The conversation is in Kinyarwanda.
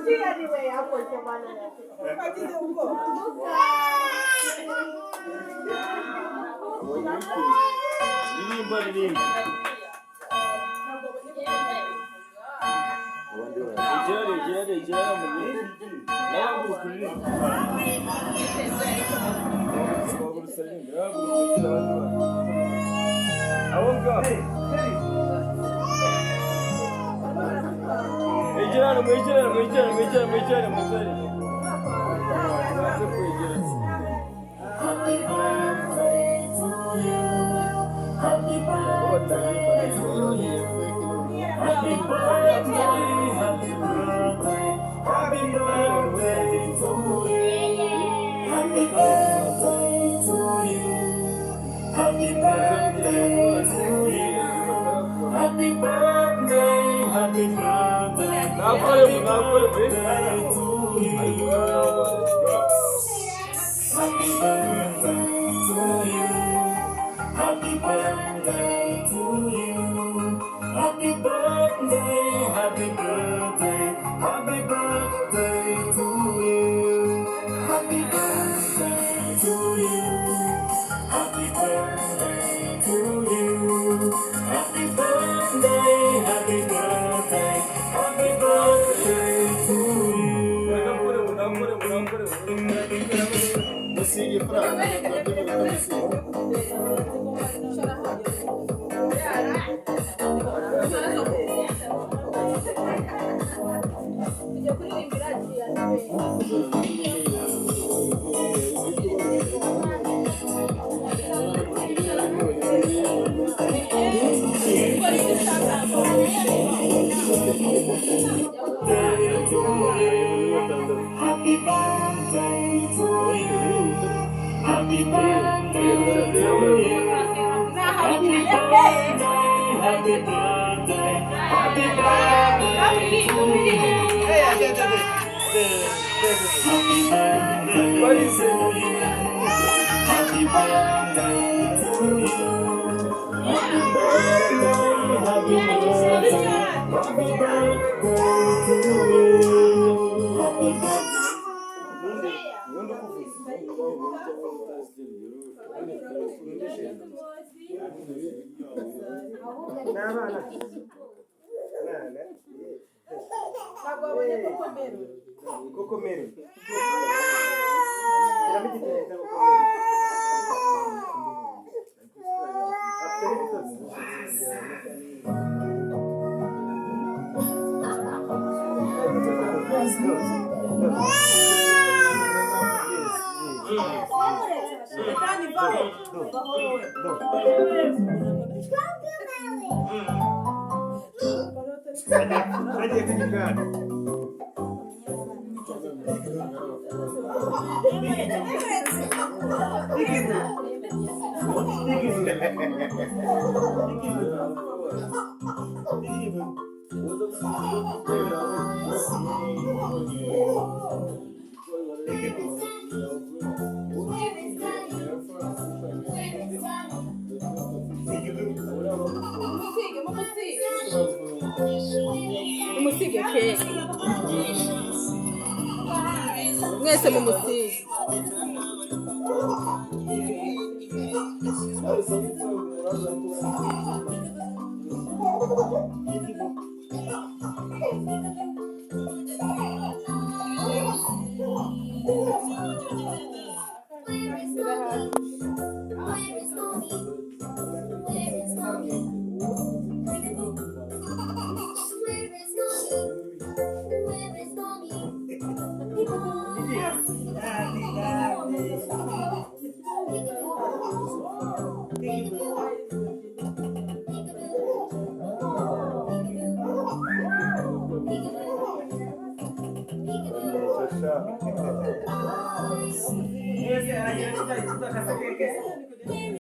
anyway, hapo kwa bana yake. Pakize huko. Nini. Jere mwenye. Na kukuli. Awonga. Ejirano. Happy birthday to you. Happy birthday to you. Happy birthday, happy birthday, happy birthday to you. Happy birthday to you. Happy birthday to you. Happy birthday, happy birthday, happy birthday to you. Happy birthday to you. Happy birthday to you. Happy birthday, happy birthday, happy birthday to you. Happy birthday to you. Happy birthday to you. Happy birthday, happy birthday, happy birthday to you. Happy birthday to you. Happy birthday to you. Happy birthday, happy birthday, happy birthday to you. Happy birthday, what is it? Happy birthday to you. Happy birthday, happy birthday, happy birthday to you. Happy birthday. Musige keke. Mwese mu musige. Yes,